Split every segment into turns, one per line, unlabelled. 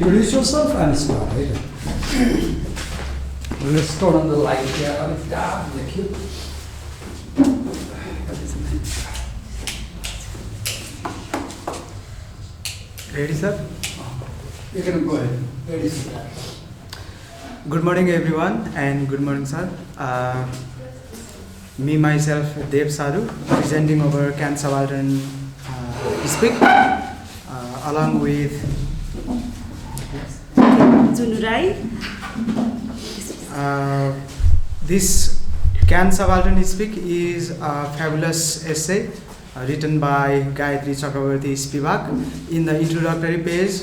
Introduce yourself and start. Right? Let's turn on the light here. Thank you.
Ready, sir?
You can go ahead. Ready, sir.
Good morning, everyone, and good morning, sir. Me, myself, Saru, presenting over Can Subaltern speak, along with this Can Subaltern speak is a fabulous essay written by Gayatri Chakrabarti Spivak. In the introductory page,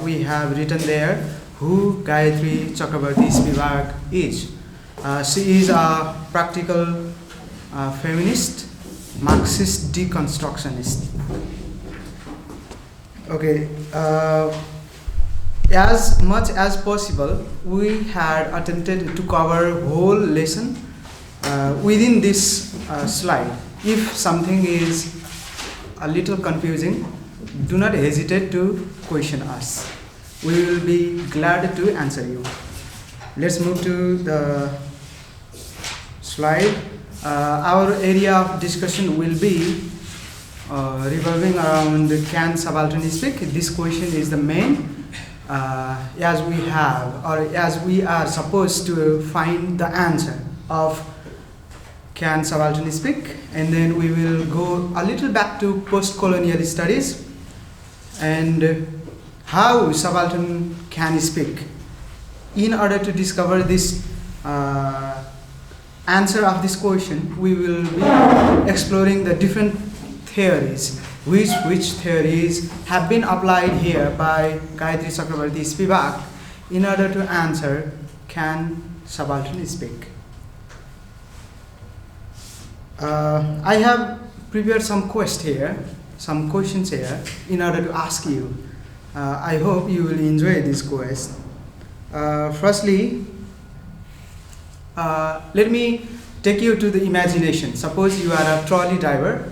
we have written there who Gayatri Chakrabarti Spivak is. She is a practical feminist, Marxist deconstructionist. Okay, as much as possible, we had attempted to cover whole lesson within this slide. If something is a little confusing, do not hesitate to question us. We will be glad to answer you. Let's move to the slide. Our area of discussion will be revolving around Can Subaltern speak. This question is the main, as we have, or as we are supposed to find the answer of Can Subaltern speak, and then we will go a little back to post-colonial studies and how subaltern can speak. In order to discover this answer of this question, we will be exploring the different theories, which theories have been applied here by Gayatri Chakrabarti Spivak in order to answer Can Subaltern speak. I have prepared some questions here in order to ask you. I hope you will enjoy this quest. Firstly, let me take you to the imagination. Suppose you are a trolley driver.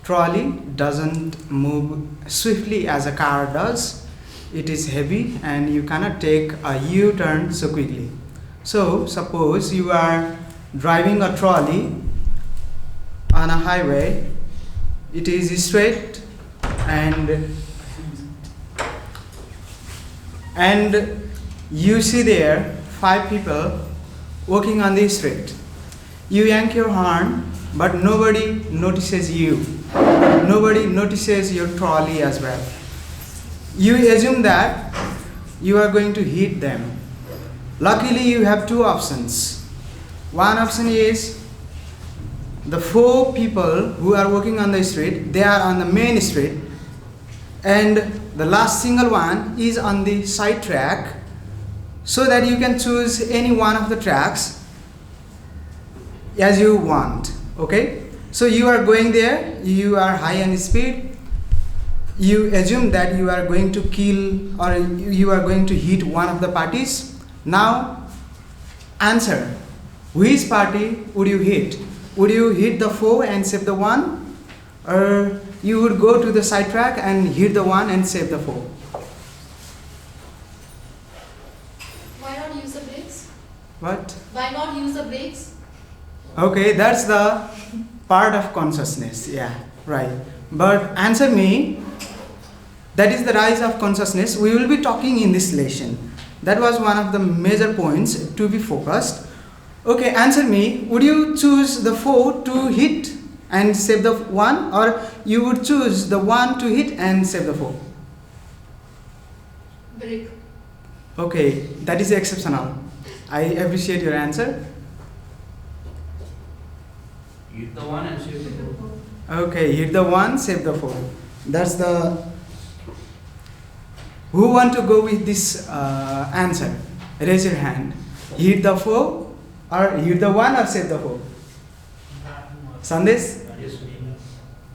Trolley doesn't move swiftly as a car does. It is heavy and you cannot take a U-turn so quickly. So suppose you are driving a trolley on a highway. It is straight and you see there 5 people walking on the street. You yank your horn, but nobody notices you. Nobody notices your trolley as well. You assume that you are going to hit them. Luckily, you have 2 options. One option is the 4 people who are walking on the street, they are on the main street, and the last single one is on the side track, so that you can choose any one of the tracks as you want. Okay, so you are going there, you are high on speed, you assume that you are going to kill or you are going to hit one of the parties. Now answer, which party would you hit? Would you hit the 4 and save the 1, or you would go to the side track and hit the 1 and save the 4?
Why not use the brakes?
What?
Why not use the brakes?
Okay, that's the part of consciousness. Yeah, right. But answer me, that is the rise of consciousness. We will be talking in this lesson. That was one of the major points to be focused. Okay, answer me, would you choose the 4 to hit and save the 1, or you would choose the 1 to hit and save the 4?
Brake.
Okay, that is exceptional. I appreciate your answer.
Hit the 1 and save the 4.
Okay, hit the 1, save the 4. That's the... Who want to go with this answer? Raise your hand. Hit the 4 or hit the 1 or save the 4? Sandesh?
Yes, me.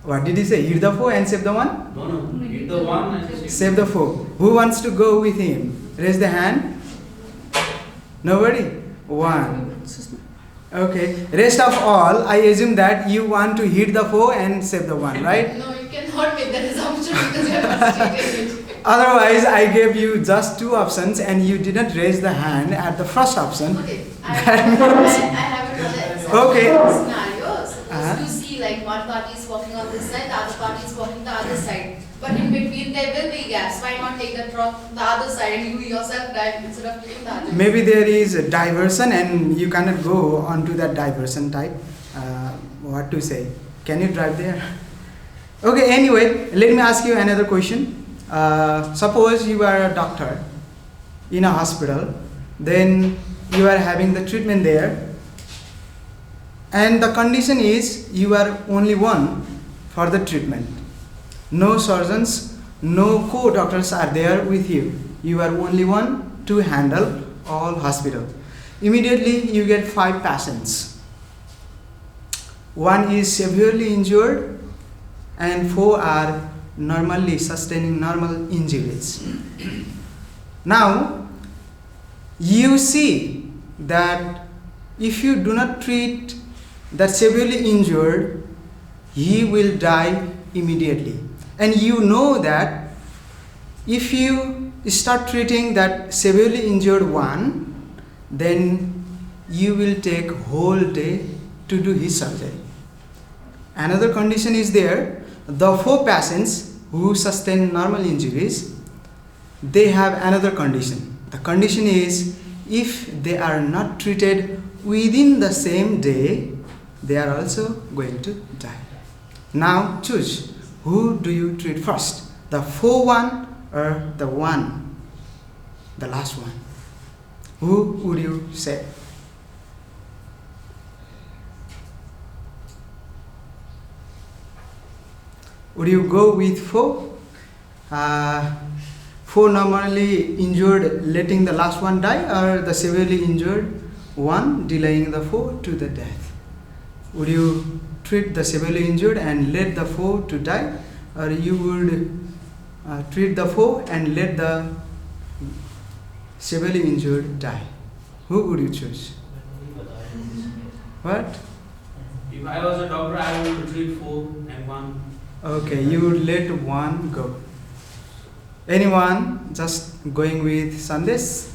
What did he say? Hit the 4 and save the 1?
No. Hit the 1 and
Save the 4. Who wants to go with him? Raise the hand. Nobody? 1. Okay. Rest of all, I assume that you want to hit the 4 and save the 1, right?
No, you cannot make that assumption because you have not stated it.
Otherwise, I gave you just two options and you didn't raise the hand at the first option.
Okay, I have another
Okay.
scenario. Suppose
Uh-huh.
you see like one party is walking on this side, the other party is walking the other side. But in between there will be gaps. Why not take the other side and you yourself drive instead of taking the other?
Maybe there is a diversion and you cannot go onto that diversion type. What to say? Can you drive there? Okay, anyway, let me ask you another question. Suppose you are a doctor in a hospital, then you are having the treatment there, and the condition is you are only one for the treatment. No surgeons, no co-doctors are there with you. You are only one to handle all hospital. Immediately you get 5 patients. One is severely injured and 4 are normally sustaining normal injuries. Now, you see that if you do not treat that severely injured, he will die immediately. And you know that if you start treating that severely injured one, then you will take whole day to do his surgery. Another condition is there, the 4 patients who sustain normal injuries, they have another condition. The condition is if they are not treated within the same day, they are also going to die. Now choose, who do you treat first? The 4 one or the one, the last one? Who would you say? Would you go with 4? 4 normally injured, letting the last one die, or the severely injured one, delaying the 4 to the death? Would you treat the severely injured and let the 4 to die, or you would treat the 4 and let the severely injured die? Who would you choose? What?
If I was a doctor, I would treat 4 and 1.
Okay, you would let 1 go. Anyone just going with Sandesh?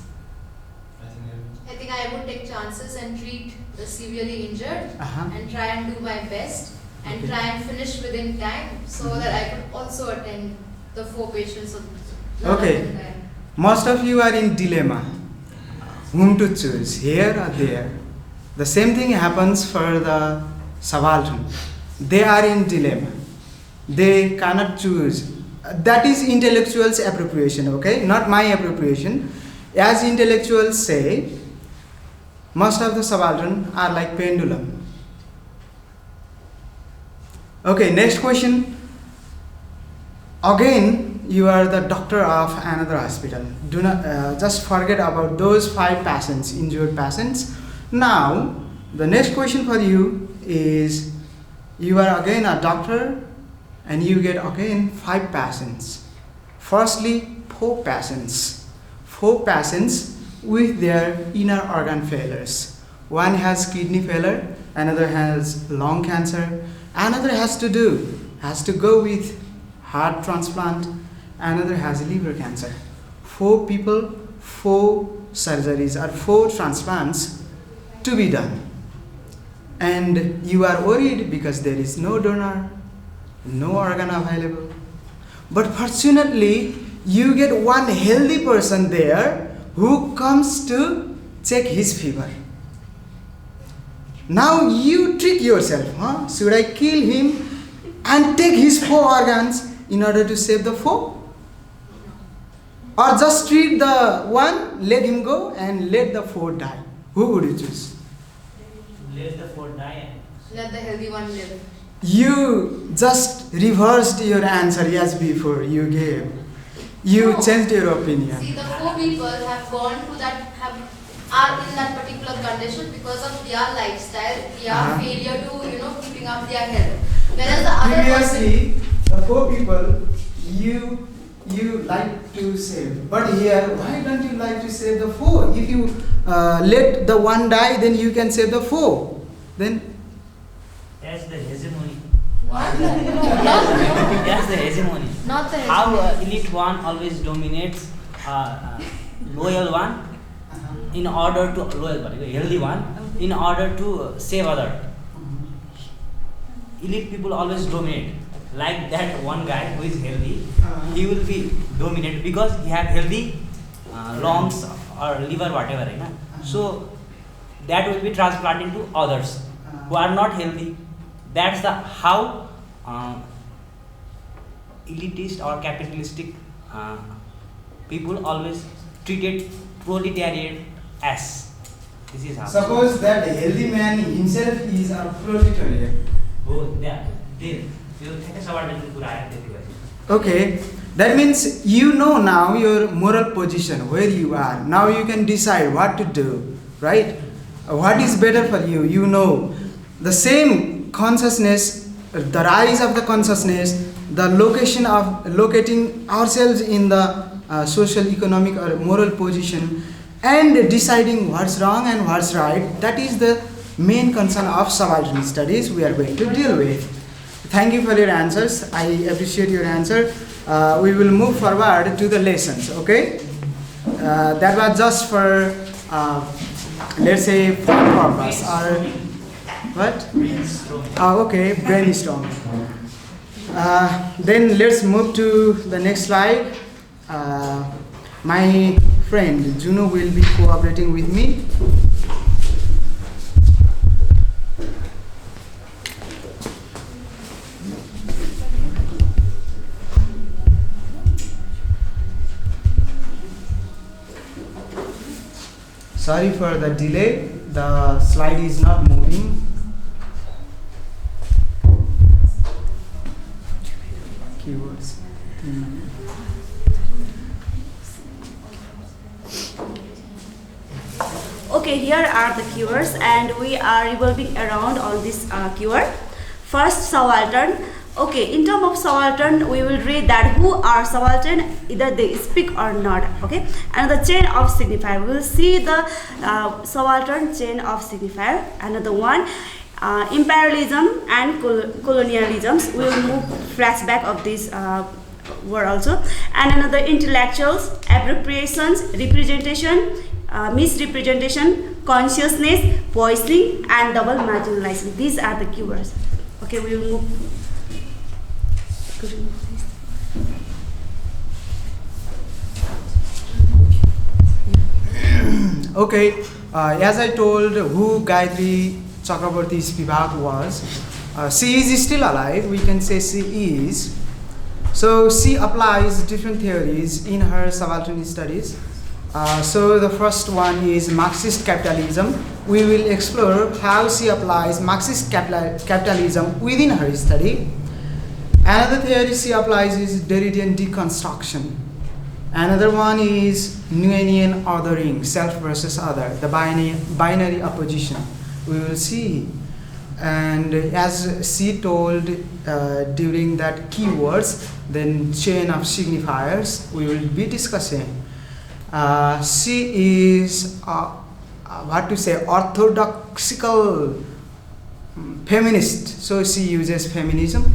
I think I would take chances and treat the severely injured
Uh-huh.
and try and do my best and
Okay.
try and finish within time so that I could also attend the 4 patients.
Okay. Most of you are in dilemma. Whom to choose, here or there? The same thing happens for the subaltern. They are in dilemma. They cannot choose. That is intellectuals' appropriation, okay? Not my appropriation. As intellectuals say, most of the subaltern are like pendulum. Okay, next question. Again, you are the doctor of another hospital. Do not just forget about those 5 patients, injured patients. Now, the next question for you is, you are again a doctor and you get again 5 patients. Firstly, 4 patients. 4 patients with their inner organ failures. One has kidney failure, another has lung cancer, another has to go with heart transplant, another has liver cancer. 4 people, 4 surgeries or 4 transplants to be done. And you are worried because there is no donor, no organ available. But fortunately, you get one healthy person there who comes to check his fever. Now you trick yourself, huh? Should I kill him and take his 4 organs in order to save the 4? Or just treat the one, let him go and let the 4 die? Who would you choose?
Let the 4 die.
Let the healthy one live.
You just reversed your answer as before you gave. You
No.
changed your opinion.
See, the 4 people have gone to that, are in that particular condition because of their lifestyle, their
Uh-huh.
failure to, keeping up their health. Whereas the other person,
Previously, the 4 people you like to save. But here, why don't you like to save the 4? If you let the one die, then you can save the 4. Then
That's the hegemony.
why
That's the hegemony.
Not the
How
hegemony.
elite one always dominates loyal one in order to healthy one in order to save other. Elite people always dominate. Like that one guy who is healthy, he will be dominated because he have healthy lungs or liver, whatever, right? So that will be transplanted to others who are not healthy. That's the how elitist or capitalistic people always treated proletariat as. This is how.
Suppose that healthy man himself is a proletariat.
Oh, yeah. You take a subaltern कुरा आयो त्यति भएपछि.
Okay, that means you know now your moral position, where you are. Now you can decide what to do, right? What is better for you, you know. The same consciousness, the rise of the consciousness, the location of locating ourselves in the social, economic or moral position and deciding what's wrong and what's right, that is the main concern of subaltern studies we are going to deal with. Thank you for your answers. I appreciate your answer. We will move forward to the lessons, okay? That was just for, let's say, fun purpose or what? Okay, brainstorm. Then let's move to the next slide. My friend Juno will be cooperating with me. Sorry for the delay, the slide is not moving. Keywords.
Okay, here are the keywords and we are revolving around on this keyword. First, subaltern. Okay, in terms of subaltern, we will read that who are subaltern, either they speak or not. Okay, and the chain of signifier. We will see the subaltern chain of signifier. Another one, imperialism and colonialisms. We will move flashback of this word also. And another, intellectuals, appropriations, representation, misrepresentation, consciousness, poisoning, and double marginalization. These are the keywords. Okay, we will move.
Okay, as I told who Gayatri Chakraborty Spivak was, she is still alive, we can say she is. So she applies different theories in her subaltern studies. So the first one is Marxist capitalism. We will explore how she applies Marxist capitalism within her study. Another theory she applies is Derridian deconstruction. Another one is Newanian othering, self versus other, the binary opposition. We will see. And as she told during that keywords, then chain of signifiers, we will be discussing. She is, what to say, orthodoxical feminist. So she uses feminism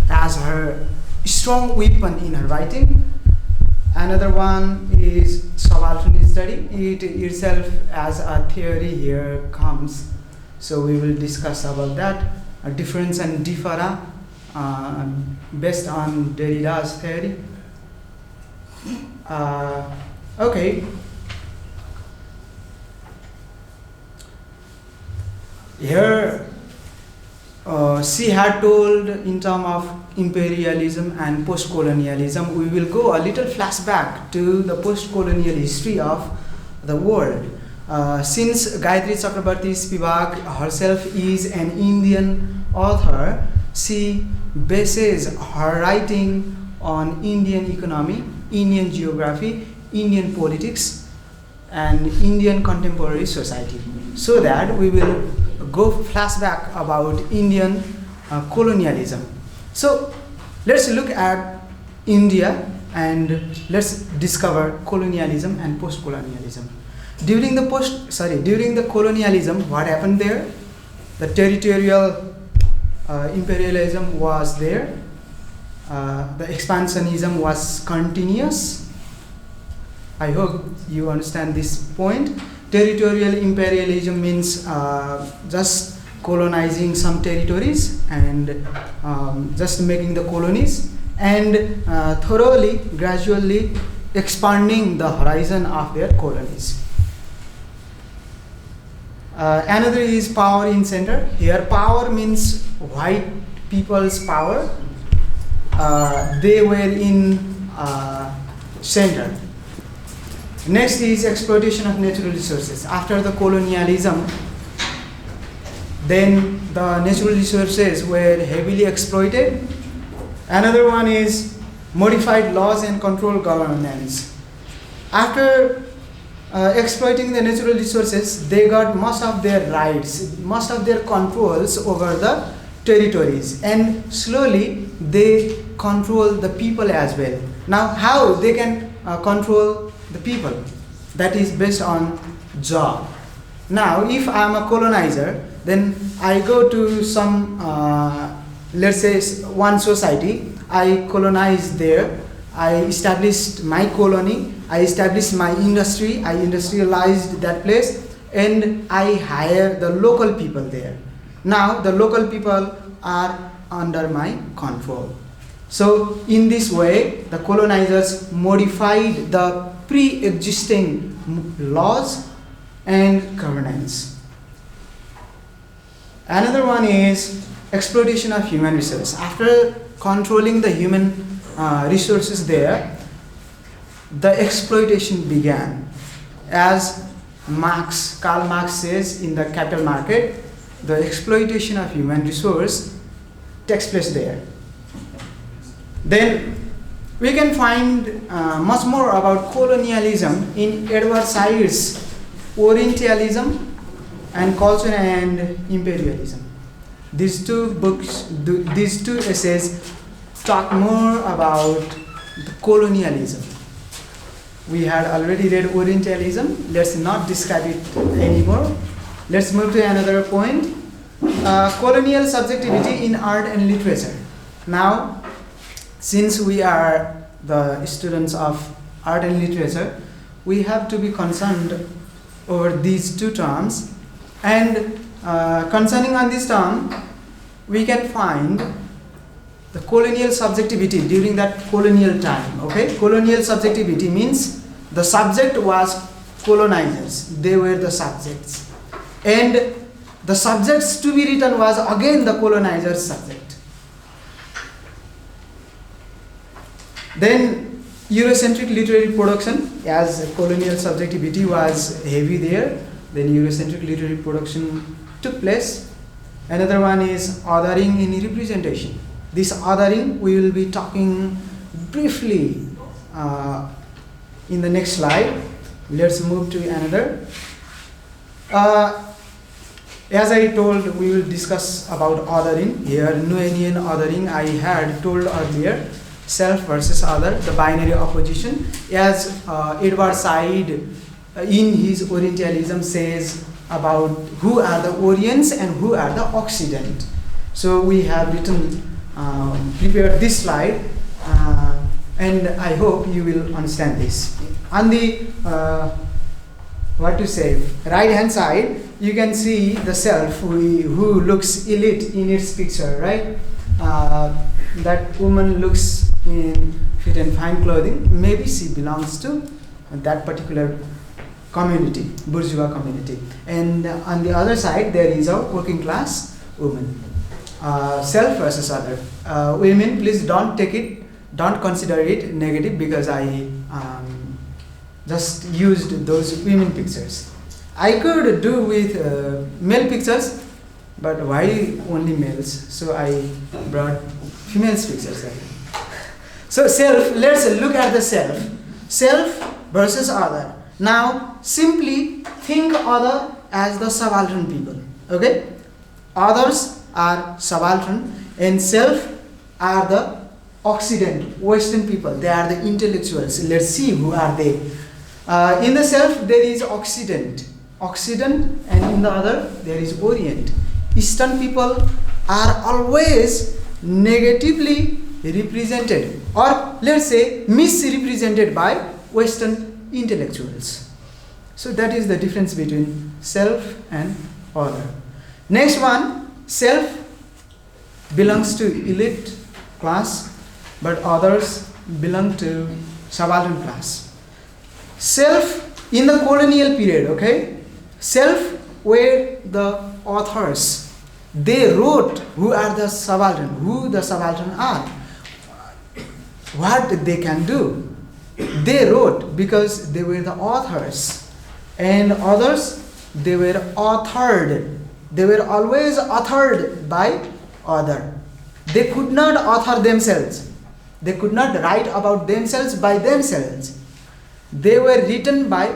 as her strong weapon in her writing. Another one is subaltern study. It itself as a theory here comes. So we will discuss about that. A difference and differa based on Derrida's theory. Okay. Here she had told in terms of imperialism and post-colonialism. We will go a little flashback to the post-colonial history of the world. Since Gayatri Chakraborty Spivak herself is an Indian author, she bases her writing on Indian economy, Indian geography, Indian politics, and Indian contemporary society. So that we will go flashback about Indian colonialism. So let's look at India and let's discover colonialism and post-colonialism. During the colonialism, what happened there? The territorial imperialism was there. The expansionism was continuous. I hope you understand this point. Territorial imperialism means just colonizing some territories and just making the colonies, and thoroughly, gradually expanding the horizon of their colonies. Another is power in center. Here power means white people's power. They were in center. Next is exploitation of natural resources. After the colonialism, then the natural resources were heavily exploited. Another one is modified laws and control governance. After exploiting the natural resources, they got most of their rights, most of their controls over the territories, and slowly they control the people as well. Now how they can control the people? That is based on job. Now if I am a colonizer, then I go to some let's say one society, I colonize there, I established my colony, I established my industry, I industrialized that place, and I hire the local people there. Now the local people are under my control. So in this way, the colonizers modified the pre-existing laws and governance. Another one is exploitation of human resources. After controlling the human resources there, the exploitation began. As Karl Marx says in the Capital Market, the exploitation of human resource takes place there. Then we can find much more about colonialism in Edward Said's Orientalism and Culture and Imperialism. These two books, these two essays talk more about the colonialism. We had already read Orientalism. Let's not describe it anymore. Let's move to another point. Colonial subjectivity in art and literature. Now, since we are the students of art and literature, we have to be concerned over these two terms. And concerning on this term, we can find the colonial subjectivity during that colonial time. Okay, colonial subjectivity means the subject was colonizers, they were the subjects, and the subjects to be written was again the colonizer's subject. Then Eurocentric literary production, as colonial subjectivity was heavy there, then Eurocentric literary production took place. Another one is othering in representation. This othering we will be talking briefly in the next slide. Let's move to another. As I told, we will discuss about othering. Here, Noenian othering, I had told earlier, self versus other, the binary opposition. As Edward Said in his Orientalism says about who are the Orients and who are the Occident. So we have prepared this slide, and I hope you will understand this. On the right hand side, you can see the self who looks elite in its picture, right? That woman looks in fit and fine clothing. Maybe she belongs to that particular community, bourgeois community. And on the other side, there is a working class woman. Self versus other. Women, please don't consider it negative, because I just used those women pictures. I could do with male pictures, but why only males? So I brought females pictures. So self, let's look at the self. Self versus other. Now simply think other as the subaltern people. Okay? Others are subaltern and self are the Occident, Western people. They are the intellectuals. Let's see who are they. In the self there is Occident, and in the other there is Orient. Eastern people are always negatively represented, or let's say misrepresented by Western intellectuals. So that is the difference between self and other. Next one, self belongs to elite class, but others belong to subaltern class. Self in the colonial period, okay? Self were the authors. They wrote who the subaltern are, what they can do. They wrote because they were the authors, and others, they were authored. They were always authored by other. They could not author themselves. They could not write about themselves by themselves. They were written by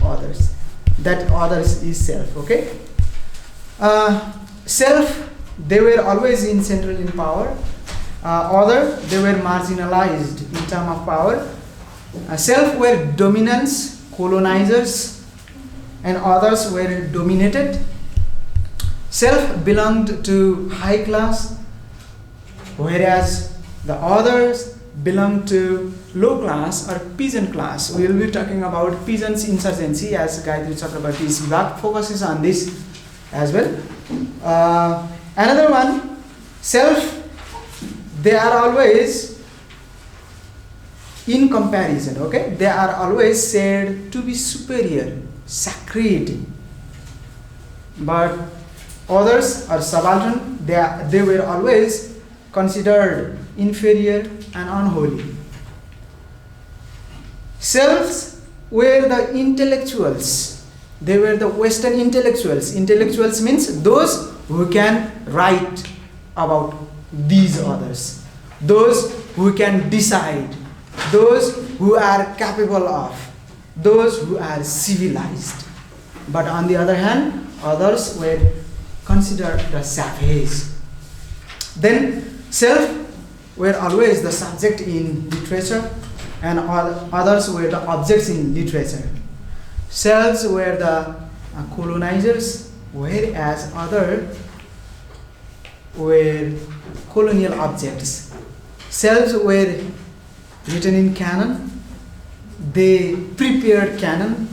others. That others is self, okay? Self, they were always in central in power. Other, they were marginalized in terms of power. Self were dominants, colonizers, and others were dominated. Self belonged to high class, whereas the others belonged to low class or peasant class. We will be talking about peasants' insurgency as Gayatri Chakrabarty's work focuses on this as well. Another one, self, they are always in comparison, okay? They are always said to be superior, sacred. But others are subaltern, they were always considered inferior and unholy. Selves were the intellectuals. They were the Western intellectuals. Intellectuals means those who can write about these others, those who can decide, those who are capable of, those who are civilized. But on the other hand, others were considered the savage. Then self were always the subject in literature, and others were the objects in literature. Selves were the colonizers, whereas others were colonial objects. Selves were written in canon. They prepared canon.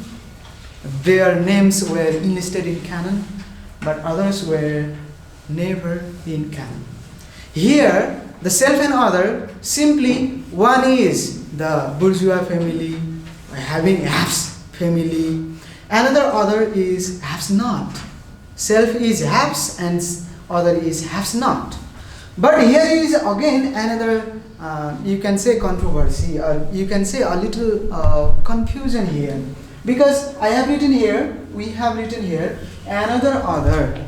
Their names were enlisted in canon, but others were never in canon. Here, the self and other, simply one is the bourgeois family having haves family, another other is haves not. Self is haves and other is haves not. But here is again another, you can say controversy, or you can say a little confusion here. Because I have written here, we have written here, another other.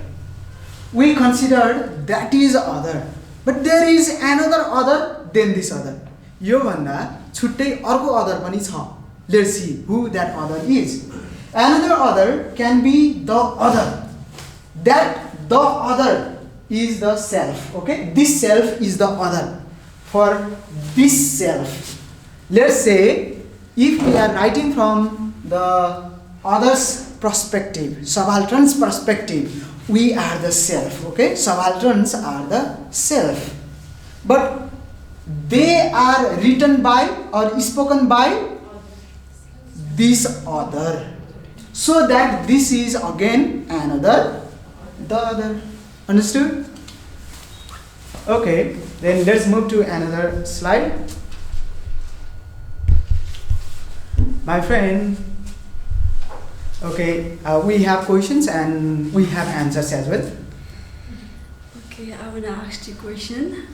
We considered that is other. But there is another other than this other. यो भन्दा छुट्टै अर्को other पनि छ. Let's see who that other is. Another other can be the other. That the other is the self. Okay, this self is the other. For this self, let's say if we are writing from the other's perspective, subaltern's perspective, we are the self. Okay, subalterns are the self, but they are written by or spoken by this other, so that this is again another, the other. Understood? Okay, then let's move to another slide. My friend, okay, we have questions and we have answers as well.
Okay, I want to ask you a question.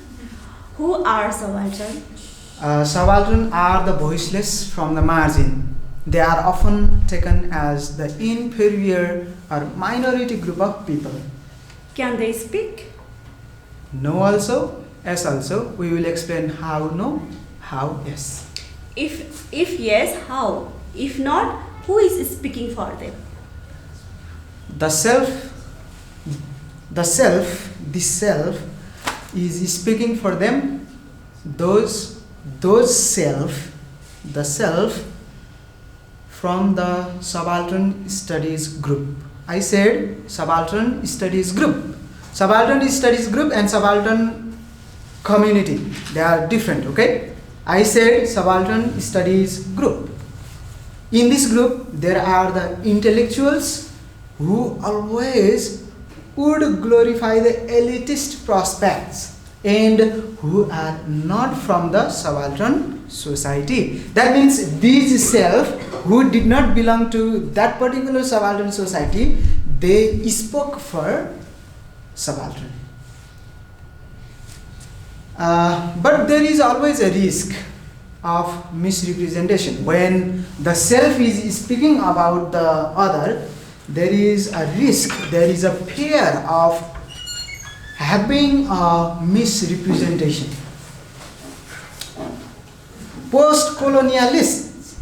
Who are subaltern?
Subaltern are the voiceless from the margin. They are often taken as the inferior or minority group of people.
Can they speak?
No also, yes also. We will explain how no, how yes.
If yes, how? If not, who is speaking for them?
The self is speaking for them. The self from the subaltern studies group. I said subaltern studies group. Subaltern studies group and subaltern community, they are different, okay? I said subaltern studies group. In this group, there are the intellectuals who always would glorify the elitist prospects and who are not from the subaltern society. That means these self who did not belong to that particular subaltern society, they spoke for subaltern. But there is always a risk of misrepresentation. When the self is speaking about the other, there is a risk, there is a fear of having a misrepresentation. Post-colonialists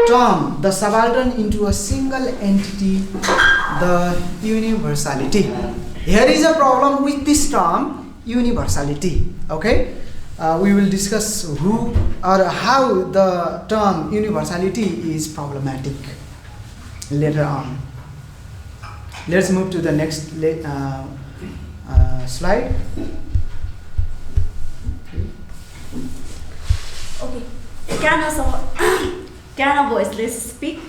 turn the subaltern into a single entity, the universality. Here is a problem with this term, universality. Okay, we will discuss who or how the term universality is problematic later on. Let's move to the next slide.
Okay. Can a voiceless speak?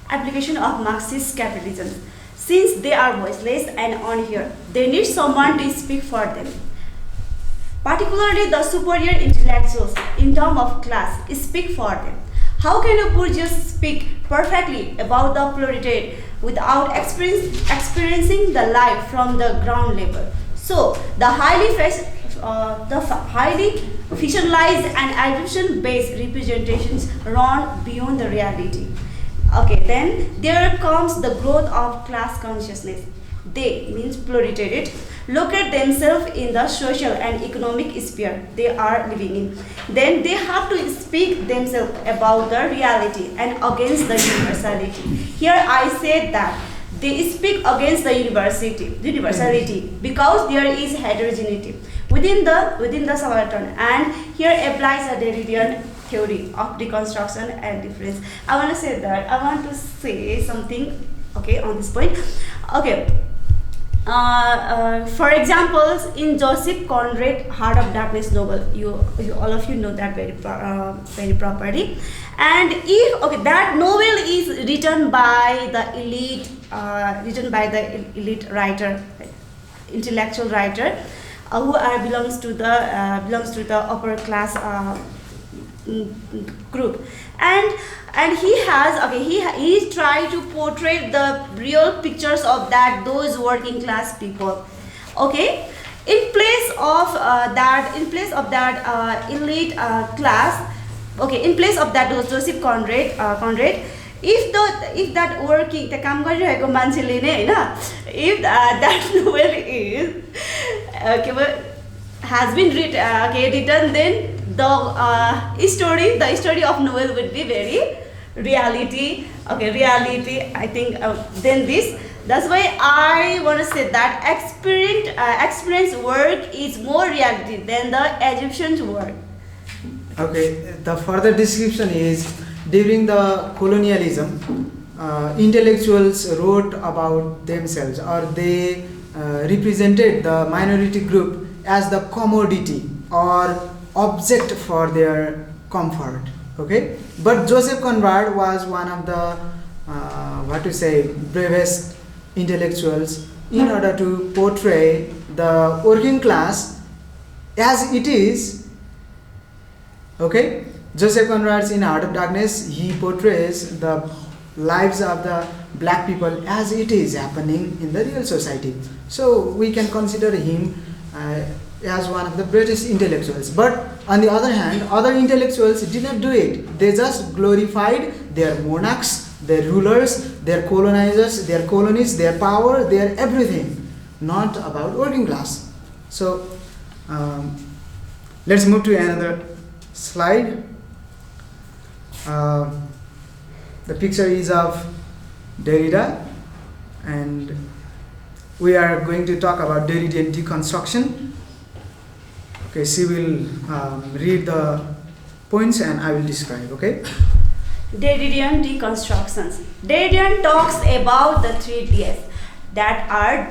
Application of Marxist capitalism. Since they are voiceless and unheard, they need someone to speak for them. Particularly the superior intellectuals in terms of class speak for them. How can a bourgeois speak perfectly about the proletariat without experiencing the life from the ground level? So the highly fictionalized and attribution-based representations run beyond the reality. Okay, then there comes the growth of class consciousness. They, means proletariat, locate themselves in the social and economic sphere they are living in. Then they have to speak themselves about the reality and against the universality. Here I said that they speak against the universality because there is heterogeneity within the subaltern, and here applies a Derridian theory of deconstruction and difference. I want to say something, okay, on this point. Okay. For example, in Joseph Conrad Heart of Darkness novel, you all of you know that very properly. And if that novel is written by the elite writer, intellectual writer, who belongs to the upper class group, and he tried to portray the real pictures of those working class people. Okay, in place of that elite class. Okay, in place of that Joseph Conrad, if that working the काम गरिरहेको मान्छेले नै हैन, if that novel is has been written, then the story of novel would be very reality. I think then that's why I want to say that experience work is more reality than the Egyptian's work.
Okay, the further description is during the colonialism, intellectuals wrote about themselves, or they represented the minority group as the commodity or object for their comfort. Okay, but Joseph Conrad was one of the bravest intellectuals in order to portray the working class as it is. Okay, Joseph Conrad's in Heart of Darkness, he portrays the lives of the black people as it is happening in the real society. So we can consider him as one of the greatest intellectuals. But on the other hand, other intellectuals did not do it. They just glorified their monarchs, their rulers, their colonizers, their colonies, their power, their everything, not about working class. So let's move to another slide. The picture is of Derrida, and we are going to talk about Derridian deconstruction. Okay, she will read the points and I will describe. Okay.
Derridian deconstructions. Derrida talks about the 3 Ds: that are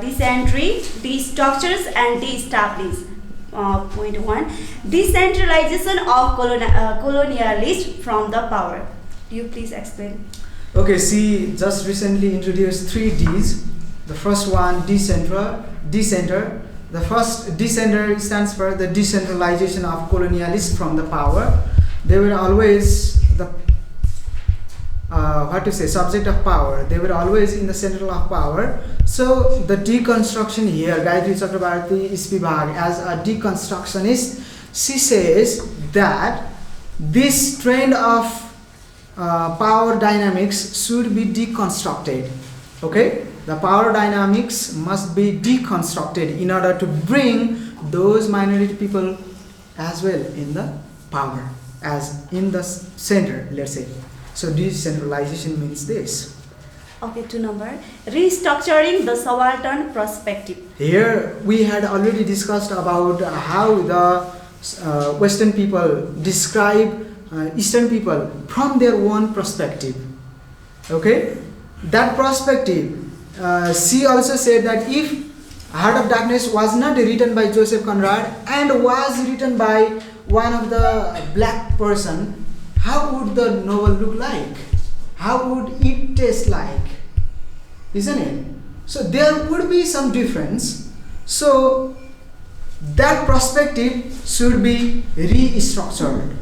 dysentery, destructures, and de-establish. Point 1. Decentralization of colonialists from the power. Do you please explain?
Okay, she just recently introduced 3 Ds. The first one, decenter. The first decenter stands for the decentralization of colonialists from the power. They were always the subject of power. They were always in the center of power. So the deconstruction here, Gayatri Chakrabarti Spivak, as a deconstructionist, she says that this trend of power dynamics should be deconstructed. Okay, the power dynamics must be deconstructed in order to bring those minority people as well in the power, as in the center, let's say. So decentralization means this.
Okay, 2 number. Restructuring the subaltern perspective.
Here we had already discussed about how the Western people describe Eastern people from their own perspective. Okay, that perspective. She also said that if Heart of Darkness was not written by Joseph Conrad and was written by one of the black person, how would the novel look like? How would it taste like? Isn't it? So there would be some difference. So that perspective should be restructured.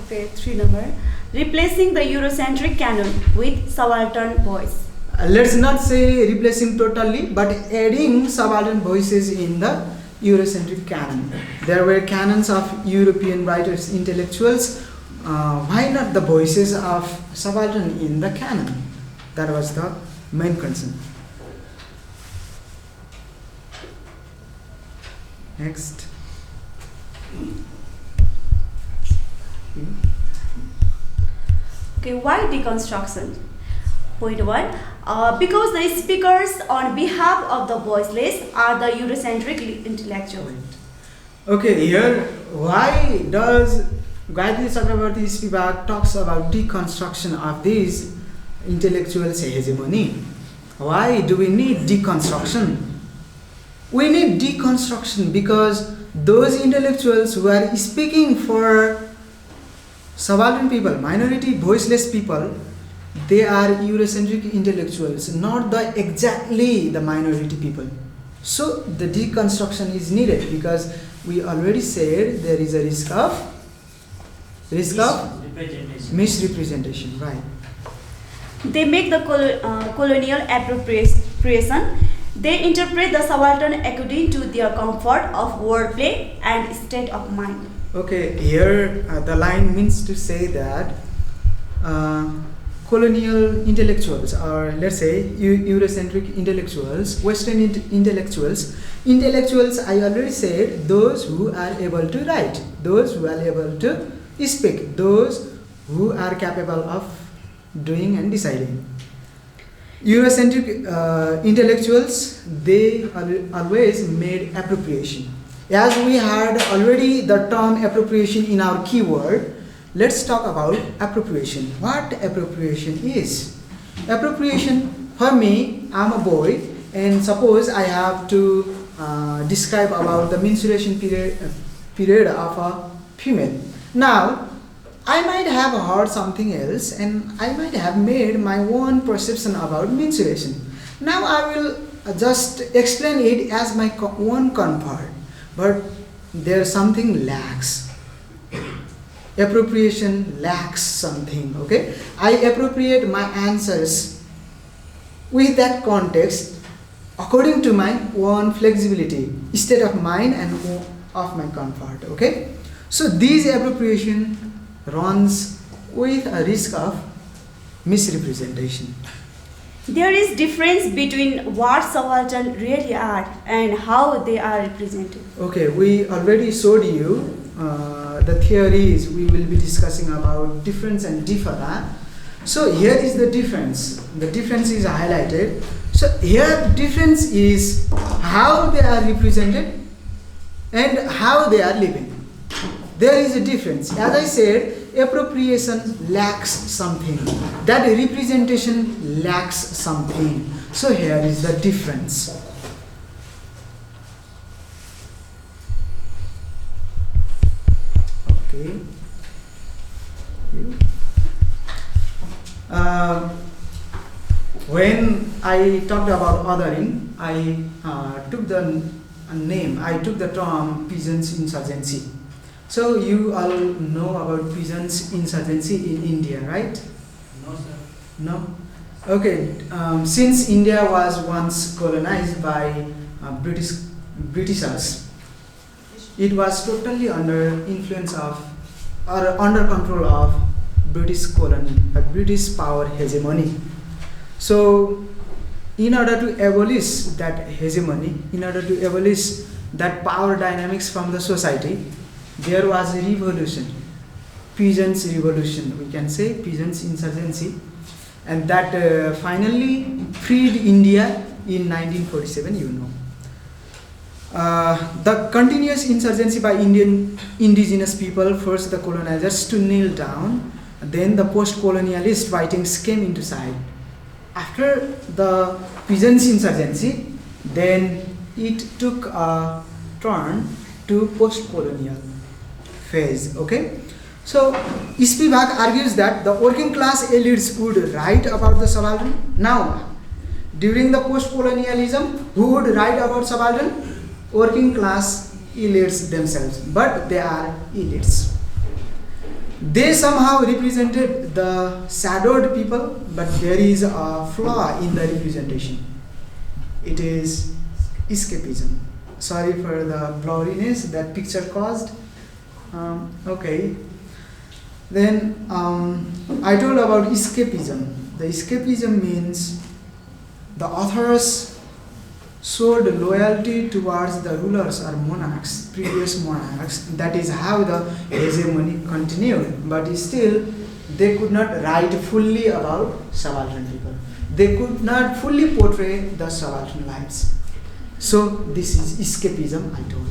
Okay, 3 number. Replacing the Eurocentric canon with subaltern voice.
Let's not say replacing totally, but adding subaltern voices in the Eurocentric canon. There were canons of European writers, intellectuals. Why not the voices of subaltern in the canon? That was the main concern. Next.
Okay, why deconstruction? Point 1. Because the speakers on behalf of the voiceless are the Eurocentric intellectuals.
Okay, here, why does Gayatri Chakrabarti Spivak talks about deconstruction of these intellectuals' hegemony? Why do we need deconstruction? We need deconstruction because those intellectuals who are speaking for subaltern people, minority voiceless people, they are Eurocentric intellectuals, not exactly the minority people. So the deconstruction is needed because we already said there is a risk of misrepresentation, right?
They make the colonial appropriation. They interpret the subaltern according to their comfort of wordplay and state of mind.
Okay, here the line means to say that colonial intellectuals, or let's say Eurocentric intellectuals, Western intellectuals, I already said, those who are able to write, those who are able to speak, those who are capable of doing and deciding. Eurocentric intellectuals, they always made appropriation. As we had already the term appropriation in our keyword, let's talk about appropriation. What appropriation is? Appropriation, for me, I'm a boy, and suppose I have to describe about the menstruation period of a female. Now, I might have heard something else, and I might have made my own perception about menstruation. Now I will just explain it as my own comfort, but there something lacks. Appropriation lacks something, okay? I appropriate my answers with that context according to my own flexibility, state of mind, and of my comfort, okay? So this appropriation runs with a risk of misrepresentation.
There is difference between what subaltern really are and how they are represented.
Okay, we already showed you the theories we will be discussing about difference and differ. So here is the difference. The difference is highlighted. So here difference is how they are represented and how they are living. There is a difference. As I said, appropriation lacks something. That representation lacks something. So here is the difference. Okay. When I talked about othering, I took the name, I took the term peasants insurgency. So you all know about peasants insurgency in India, right?
No, sir.
No? Okay. Since India was once colonized by Britishers, it was totally under influence of or under control of British colony, British power hegemony. So, in order to abolish that hegemony, in order to abolish that power dynamics from the society, there was a revolution, peasants' revolution, we can say peasants' insurgency, and that finally freed India in 1947, you know. The continuous insurgency by Indian indigenous people forced the colonizers to kneel down. Then the post-colonialist writings came into sight. After the peasants' insurgency, then it took a turn to post-colonial phase. Okay, so Spivak argues that the working class elites would write about the subaltern. Now, during the post-colonialism, who would write about subaltern? Working class elites themselves, but they are elites. They somehow represented the shadowed people, but there is a flaw in the representation. It is escapism. Sorry for the blurriness that picture caused. Okay. Then I told about escapism. The escapism means the authors showed loyalty towards the rulers or monarchs, previous monarchs. That is how the hegemony continued. But still, they could not write fully about subaltern people. They could not fully portray the subaltern lives. So this is escapism, I told.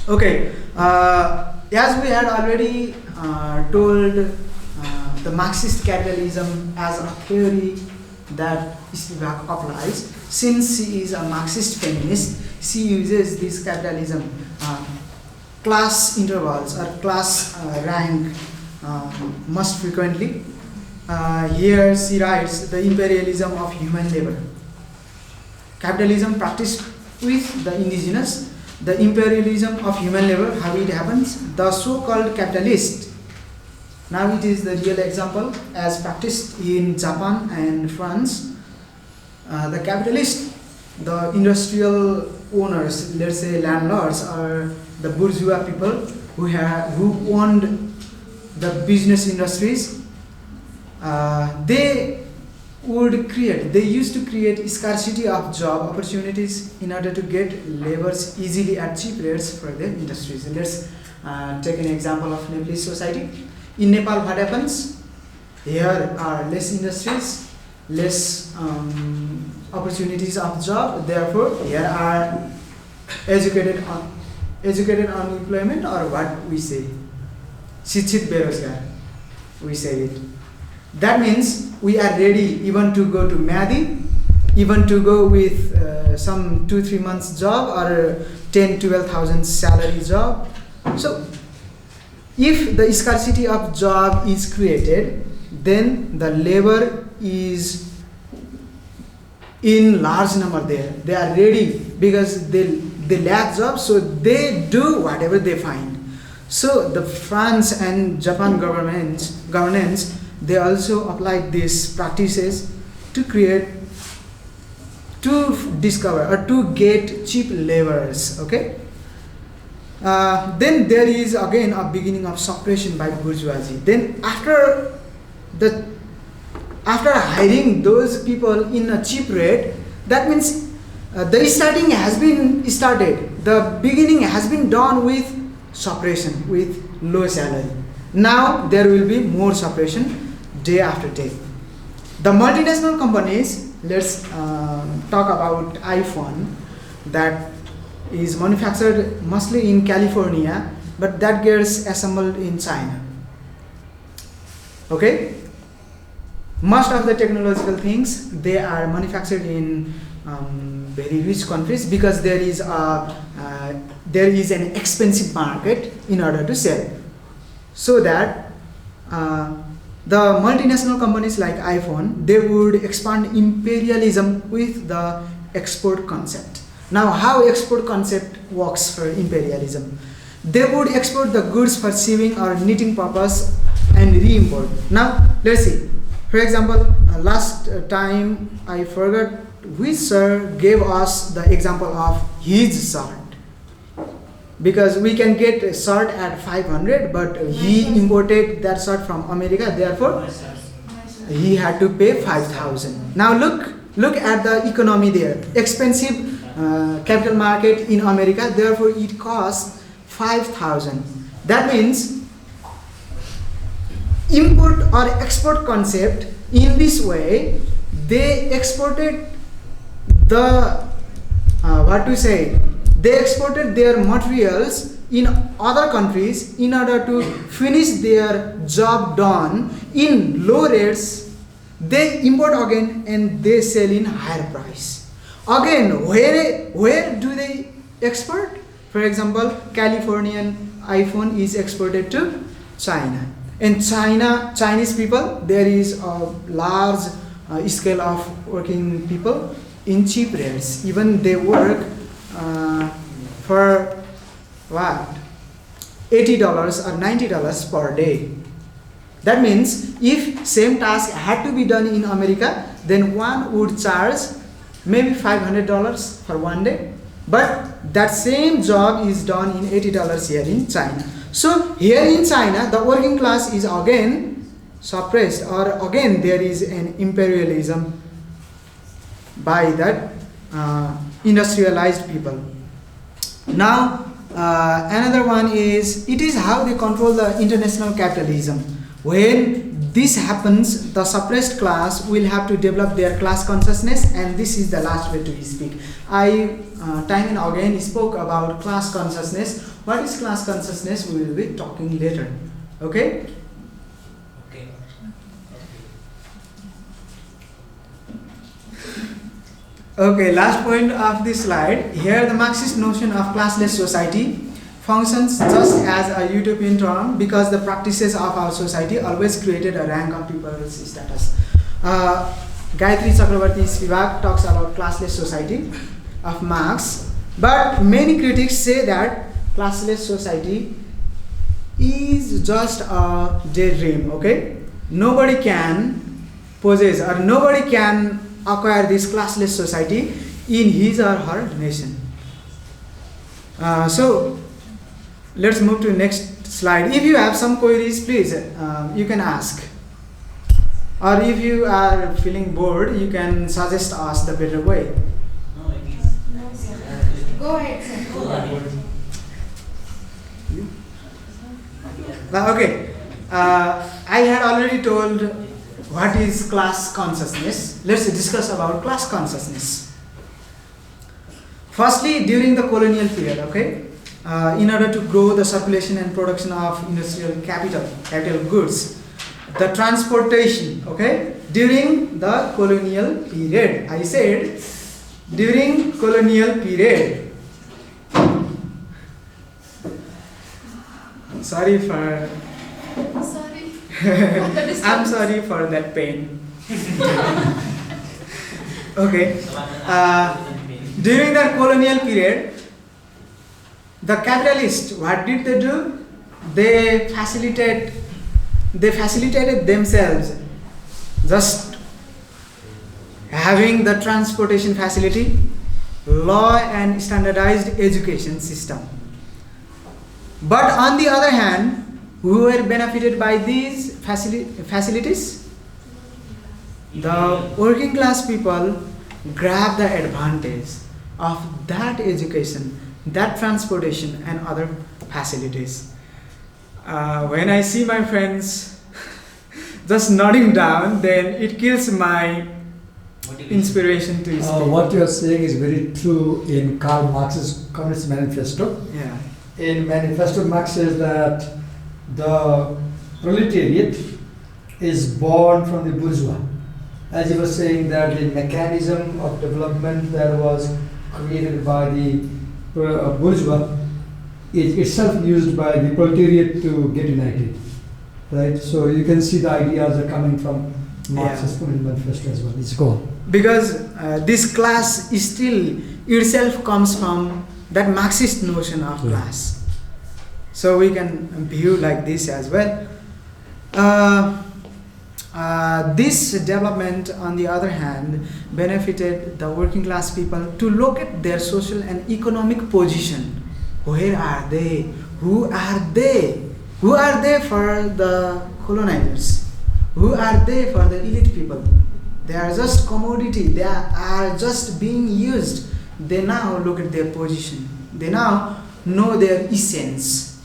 Okay. As we had already told, the Marxist capitalism as a theory that Spivak applies, since she is a Marxist feminist, she uses this capitalism class intervals or class rank most frequently. Here she writes the imperialism of human labor. Capitalism practiced with the indigenous. The imperialism of human labor, how it happens? The so-called capitalist, now it is the real example as practiced in Japan and France. The capitalist, the industrial owners, let's say landlords, or the bourgeois people who owned the business industries, they used to create scarcity of job opportunities in order to get laborers easily at cheap rates for their industries. Let's take an example of Nepalese society. In Nepal, what happens? Here are less industries, less opportunities of job. Therefore, here are educated unemployment, or what we say, Shikshit Berozgar, we say it. That means we are ready even to go to Madi, even to go with some 2-3 months job or 10,000-12,000 salary job. So if the scarcity of job is created, then the labor is in large number there. They are ready because they lack jobs, so they do whatever they find. So the France and Japan governance, they also applied these practices to discover or to get cheap laborers. Okay. Then there is again a beginning of suppression by bourgeoisie. Then after hiring those people in a cheap rate, that means the starting has been started. The beginning has been done with suppression, with low salary. Now there will be more suppression day after day. The multinational companies, let's talk about iPhone, that is manufactured mostly in California. but that gets assembled in China. Okay, most of the technological things, they are manufactured in very rich countries, because there is an expensive market in order to sell. So that the multinational companies like iPhone, they would expand imperialism with the export concept. Now, how export concept works for imperialism? They would export the goods for sewing or knitting purpose and re-import. Now, let's see. For example, last time I forgot which sir gave us the example of his shirt. Because we can get a shirt at 500, but he imported that shirt from America, therefore he had to pay 5,000. Now look at the economy there. Expensive capital market in America, therefore it costs 5,000. That means import or export concept, in this way they exported they exported their materials in other countries in order to finish their job done in low rates. They import again and they sell in higher price. Again, where do they export? For example, Californian iPhone is exported to China. In China, Chinese people, there is a large scale of working people in cheap rates. Even they work for what? $80 or $90 per day. That means if same task had to be done in America, then one would charge maybe $500 for one day. But that same job is done in $80 here in China. So here in China, the working class is again suppressed, or again there is an imperialism by that industrialized people. Now another one is, it is how they control the international capitalism. When this happens, the suppressed class will have to develop their class consciousness, and this is the last way to speak. I time and again spoke about class consciousness. What is class consciousness? We will be talking later. Okay?
Okay.
Okay, last point of this slide. Here the Marxist notion of classless society functions just as a utopian term, because the practices of our society always created a rank of people's status. Gayatri Chakrabarty's Vivek talks about classless society of Marx, but many critics say that classless society is just a daydream. Okay, nobody can possess or nobody can acquire this classless society in his or her nation. So let's move to next slide. If you have some queries, please you can ask, or if you are feeling bored, you can suggest us the better way.
No, it is.
Go ahead, sir. Go ahead.
Okay, I had already told what is class consciousness. Let's discuss about class consciousness. Firstly, during the colonial period, okay, in order to grow the circulation and production of industrial capital goods, the transportation, okay, during the colonial period. I said during colonial period. Sorry for.
Sorry.
I'm sorry for that pain. Okay. During the colonial period, the capitalists, what did they do? They facilitated themselves, just having the transportation facility, law and standardized education system. But on the other hand, who were benefited by these facilities? The working class people grabbed the advantage of that education, that transportation and other facilities. When I see my friends just nodding down, then it kills my inspiration to speak.
What you are saying is very true in Karl Marx's Communist Manifesto.
Yeah.
in manifesto, Marx says that the proletariat is born from the bourgeois. As he was saying that the mechanism of development that was created by the bourgeois is itself used by the proletariat to get united. Right? So you can see the ideas are coming from Marxist manifesto as well. It's goal.
Because this class is still itself comes from that Marxist notion of class. So we can view like this as well. This development, on the other hand, benefited the working class people to locate their social and economic position. Where are they? Who are they? Who are they for the colonizers? Who are they for the elite people? They are just commodity. They are just being used. They now look at their position. They now know their essence.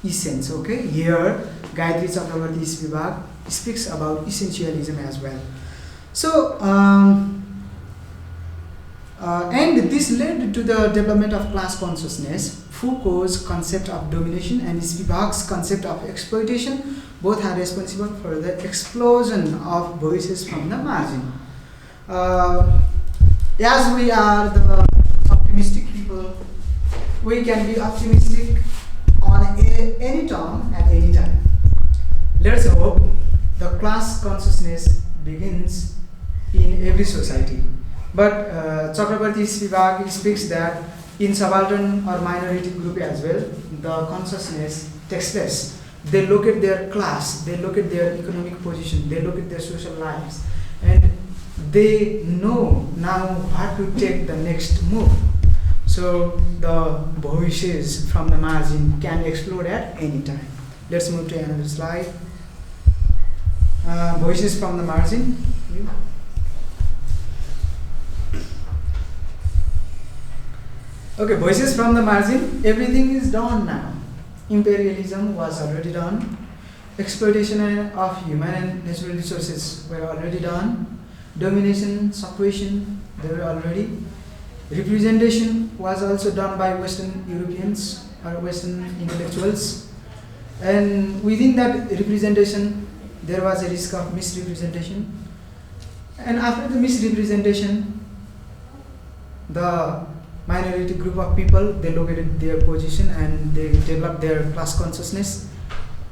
Essence, okay? Here, Gayatri Chakrabarti Vibhag speaks about essentialism as well. So, and this led to the development of class consciousness. Foucault's concept of domination and Spivak's concept of exploitation both are responsible for the explosion of voices from the margin. As we are the optimistic people, we can be optimistic on any term at any time. Let's hope the class consciousness begins in every society. But Chakrabarti Spivak speaks that in subaltern or minority group as well, the consciousness takes place. They look at their class, they look at their economic position, they look at their social lives, and they know now what to take the next move. So the voices from the margin can explode at any time. Let's move to another slide. Voices from the margin. Okay, voices from the margin. Everything is done now. Imperialism was already done. Exploitation of human and natural resources were already done. Domination, suppression, they were already. Representation was also done by Western Europeans or Western intellectuals. And within that representation, there was a risk of misrepresentation. And after the misrepresentation, the minority group of people, they located their position and they developed their class consciousness,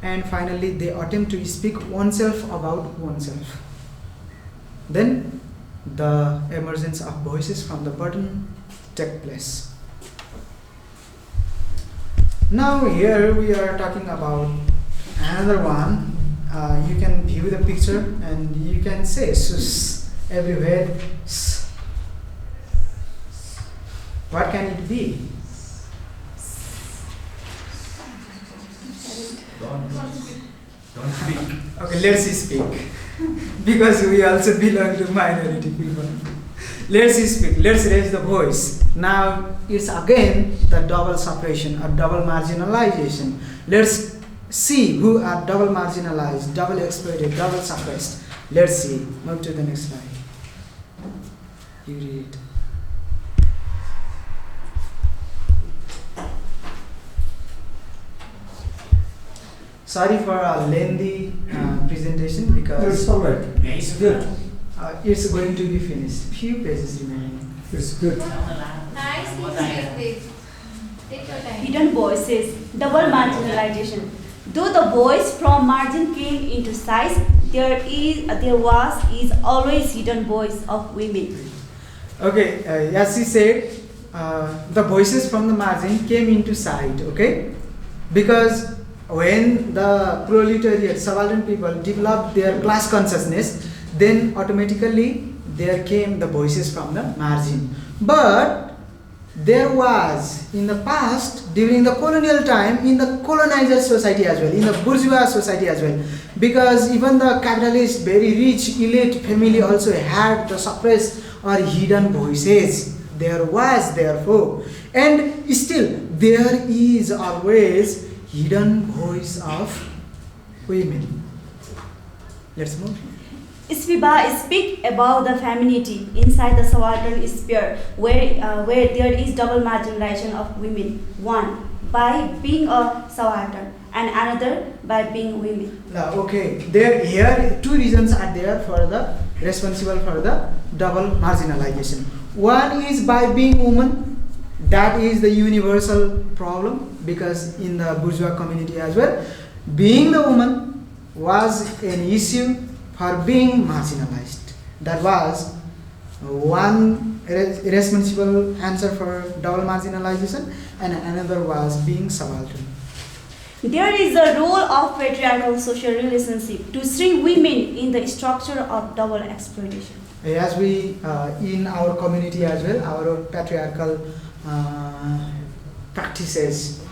and finally they attempt to speak oneself about oneself. Then the emergence of voices from the bottom took place. Now here we are talking about another one. You can view the picture and you can say sus everywhere. What can it be?
Don't speak.
Okay, let's speak. Because we also belong to minority people. Let's speak, let's raise the voice. Now it's again the double suppression or double marginalization. Let's see who are double marginalized, double exploited, double suppressed. Let's see. Move to the next slide. You read. Sorry for a lengthy presentation because
It's all right. It's good.
it's going to be finished. Few pages remaining.
It's good.
Nice, wait. Take your time.
Hidden voices, double marginalization. Though the voice from margin came into sight, there is always hidden voice of women.
Okay, as she said, the voices from the margin came into sight. Okay, because when the proletariat, subaltern people developed their class consciousness, then automatically there came the voices from the margin. But there was in the past, during the colonial time, in the colonizer society as well, in the bourgeois society as well, because even the capitalist, very rich, elite family also had the suppressed or hidden voices. There was, therefore, and still there is always hidden voice of women. Let's move.
Spivak speak about the femininity inside the subaltern sphere, where there is double marginalization of women. 1. by being a subaltern and another by being women.
Now, okay, there here two reasons are there for the responsible for the double marginalization. One is by being woman, that is the universal problem, because in the bourgeois community as well, being the woman was an issue for being marginalized. That was one irresponsible answer for double marginalization, and another was being subaltern.
There is a role of patriarchal social relationship to shrink women in the structure of double exploitation.
As we in our community as well, our patriarchal practices,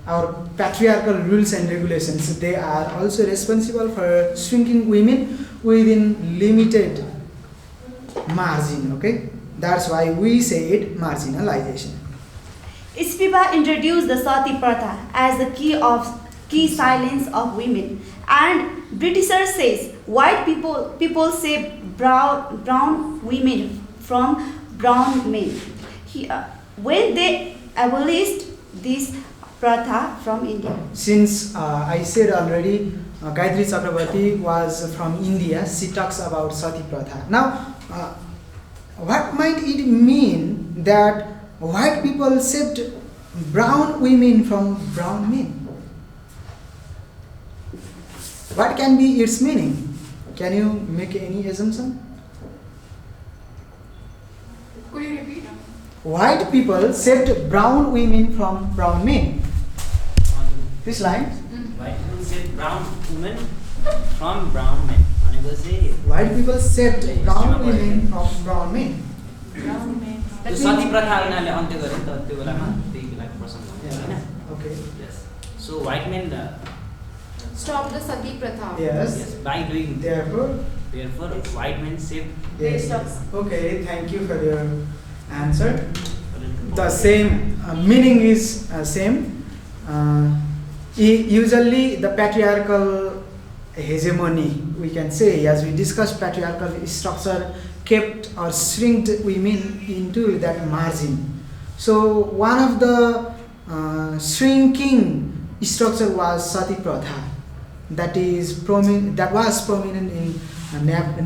our patriarchal rules and regulations, they are also responsible for shrinking women within limited margin. Okay, that's why we say it marginalization.
Spiva introduced the sati pratha as the key silence of women, and Britisher says white people say brown women from brown men. When they abolished this pratha from India.
Since I said already, Gayatri Chakrabarti was from India, she talks about sati pratha. Now, what might it mean that white people saved brown women from brown men? What can be its meaning? Can you make any assumption?
Could you repeat?
White people saved brown women from brown men. This line?
White people saved brown women from brown men.
White people saved brown women from brown men.
त्यो सती प्रथा उनीहरूले अन्त्य गरे नि त त्यो बेलामा त्यही बेलाको प्रसङ्ग हो हैन
Okay.
Yes. So white men
Stop the sati pratha.
Yes.
by doing
Therefore,
white men saved
yes. Okay, thank you for your answer. The same meaning is same. Usually the patriarchal hegemony, we can say, as we discussed, patriarchal structure kept or shrinked women into that margin. So one of the shrinking structure was sati pratha, that was prominent in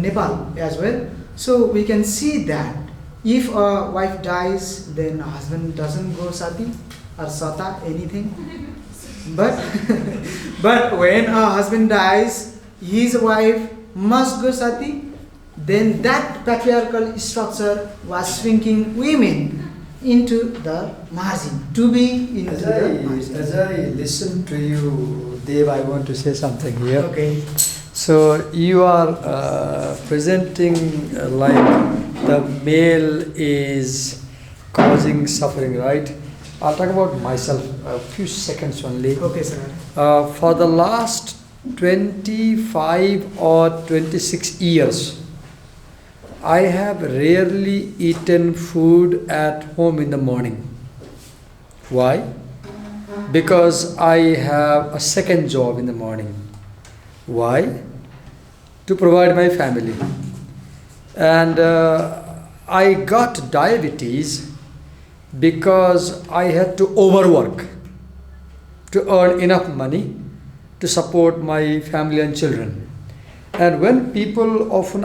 Nepal as well. So we can see that if a wife dies, then husband doesn't go sati or sata, anything. But when a husband dies, his wife must go sati. Then that patriarchal structure was shrinking women into the margin, to be into the margin.
As I listen to you, Dev, I want to say something here.
Okay.
So you are presenting like the male is causing suffering, right? I'll talk about myself a few seconds only.
Okay, sir.
For the last 25 or 26 years, I have rarely eaten food at home in the morning. Why? Because I have a second job in the morning. Why? To provide my family. And I got diabetes because I had to overwork to earn enough money to support my family and children. And when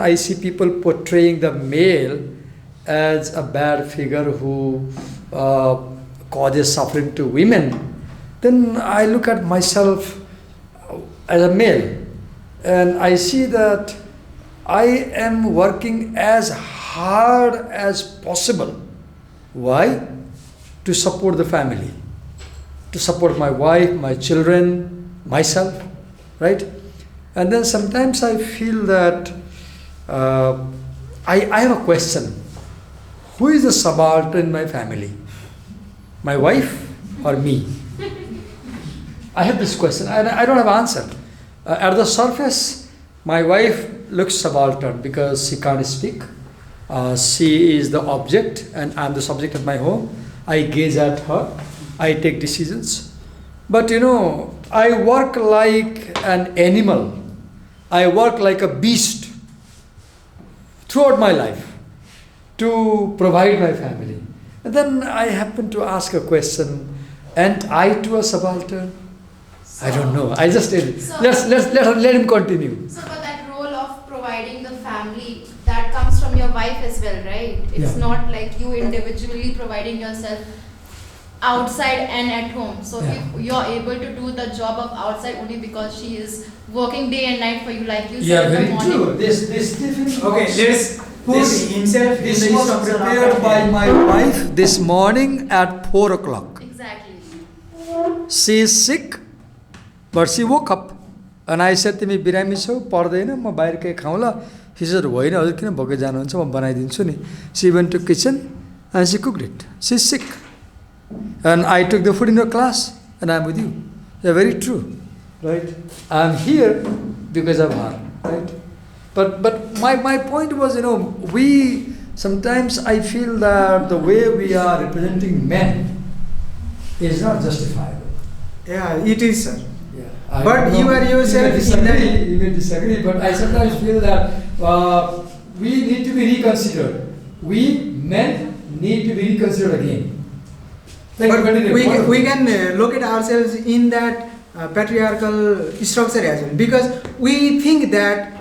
I see people portraying the male as a bad figure who causes suffering to women, then I look at myself as a male and I see that I am working as hard as possible. Why? To support the family, to support my wife, my children, myself, right? And then sometimes I feel that I have a question. Who is the subaltern in my family? My wife or me? I have this question. I don't have an answer. At the surface, my wife looks subaltern because she can't speak. She is the object and I'm the subject of my home. I gaze at her. I take decisions. But I work like an animal. I work like a beast throughout my life to provide my family. And then I happen to ask a question, And I to a subaltern? I don't know. I just did it.
So-
Let him continue.
So, but that role of providing the family, that comes from your wife as well, right? It's
Yeah.
not like you individually providing yourself outside and at home. So,
Yeah.
if you're able to do the job of outside only because she is working day and night for you, like you
Yeah,
said in
very
the morning.
true. This Tiffin
Okay,
box-
let's put
This-
himself in
This
the
was
instructor
prepared
of
by
that.
my wife this morning at 4 o'clock.
Exactly.
She is sick, but she woke up. And I said, तिमी बिरामी छौ पर्दैन म बाहिर केही खाउँला. She said, होइन हजुर किन भोकै जानुहुन्छ म बनाइदिन्छु नि. She went to kitchen and she cooked it. She's sick. And I took the food in your class and I'm with you. Yeah, very true. Right? I'm here because of her. Right? But my point was, we sometimes I feel that the way we are representing men is not justifiable.
Yeah, it is, sir.
Yeah, I
But
know
you are yourself
you may disagree, but I sometimes feel that we need to be reconsidered. We men need to be reconsidered again. Thank you,
But
continue.
we can locate ourselves in that patriarchal structure as well, because we think that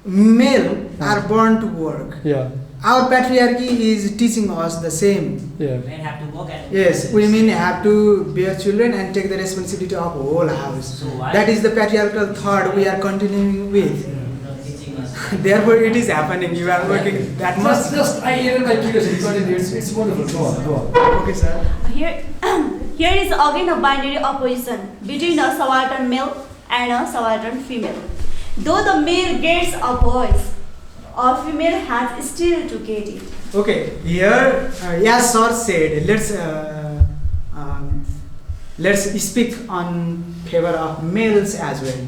male are born to work.
Yeah,
Our patriarchy is teaching us the same.
yeah.
Men have to work and
Yes, women have to bear children and take the responsibility of whole house.
So why-
That is the patriarchal thought we are continuing with.
teaching us.
Therefore, it is happening. You are working that much.
I hear my curiosity. Continue. It's wonderful. Go on.
Okay, sir.
Here, here is again a binary opposition between a subaltern male and a subaltern female. Though the male gets a voice, a female has still to get it.
Okay, here, as sir said, let's speak on favor of males as well.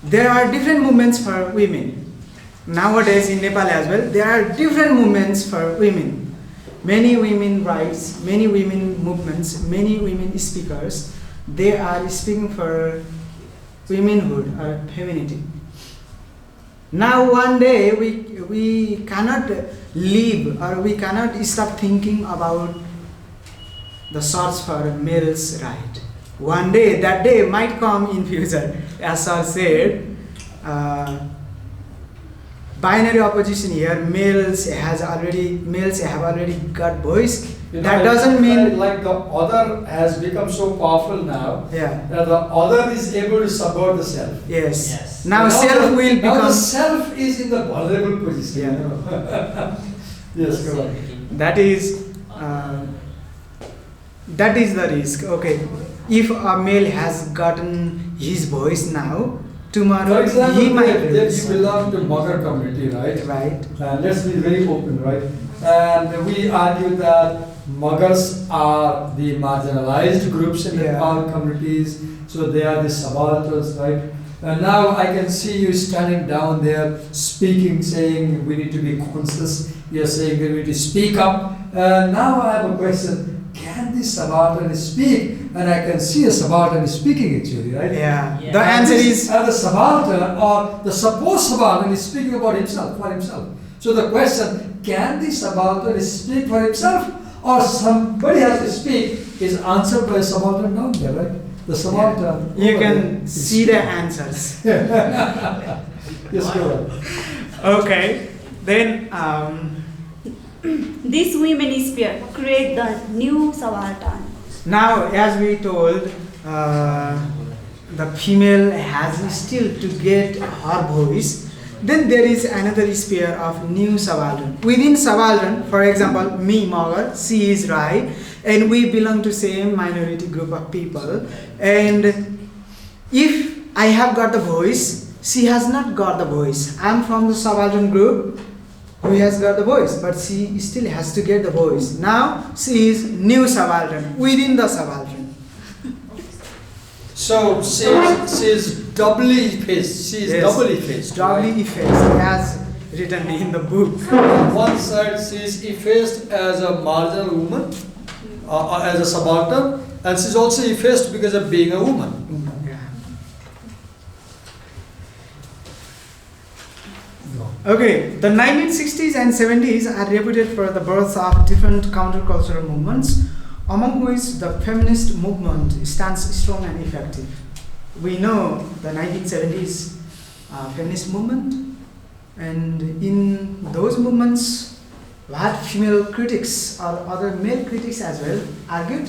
There are different movements for women. Nowadays in Nepal as well, there are different movements for women. Many women rights, many women movements, many women speakers. They are speaking for womanhood or femininity. Now one day we cannot live or we cannot stop thinking about the search for males' right. One day, that day might come in future. As Sir said, binary opposition here, males have already got voice. That doesn't mean
like the other has become so powerful now.
Yeah.
That the other is able to subvert the self.
Yes.
Yes.
Now self will
Now the
become.
self is in the vulnerable position.
Yeah.
Yes, go on.
That is the risk. Okay, if a male has gotten his voice now, tomorrow
For example,
he might
that
lose.
you belong to Magar community, right?
Right.
Let's be very open, right? And we argue that Magars are the marginalized groups in
Yeah.
Nepal communities, so they are the subalterns, right? And now I can see you standing down there speaking, saying we need to be conscious. You're saying we need to speak up. Now I have a question. Can the subaltern speak? And I can see a subaltern speaking actually, right?
Yeah.
Yeah.
The answer is
And the subaltern or the supposed subaltern is speaking about himself, for himself. So the question, can the subaltern speak for himself or somebody has to speak is answered by a subaltern down there, right? The subaltern.
you
over
can
there is
see the answers.
Yes, go on.
Okay. Then
This women sphere create the new subaltern.
now, as we told, the female has still to get her voice. Then there is another sphere of new subaltern. Within subaltern, for example, me, Magar, she is Rai, and we belong to same minority group of people. And if I have got the voice, she has not got the voice. I'm from the subaltern group who has got the voice, but she still has to get the voice. Now she is new subaltern within the subaltern.
So she's doubly faced. She is
Yes.
doubly faced.
Doubly
right?
effaced as written in the book.
On one side, she is effaced as a marginal woman, as a subaltern, and she's also effaced because of being a woman.
Okay, the 1960s and 70s are reputed for the birth of different countercultural movements. among which the feminist movement stands strong and effective. We know the 1970s feminist movement, and in those movements, what female critics or other male critics as well argued.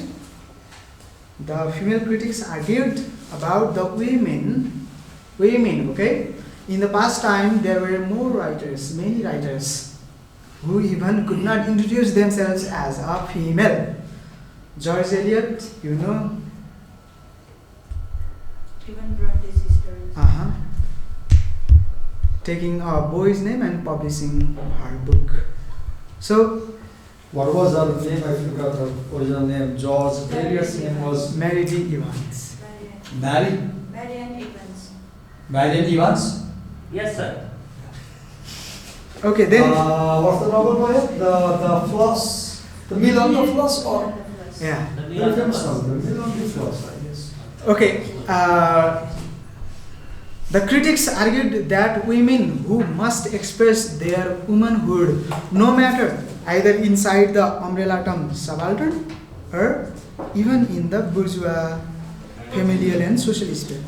The female critics argued about the women, okay? In the past time, there were many writers, who even could not introduce themselves as a female. George Eliot, you know.
Even Bronte sisters.
Taking a boy's name and publishing her book. So,
What was her name? I forgot her original name. George Eliot's name was
Mary D. Evans.
Marian Evans.
Marian Evans.
Yes, sir.
Okay, then.
What's the novel by her? The Floss. The Mill on the Floss, or
Yeah.
The
very famous novel, The Mill on the Floss, I guess.
Okay. The critics argued that women who must express their womanhood, no matter either inside the umbrella term subaltern or even in the bourgeois, familial and social sphere.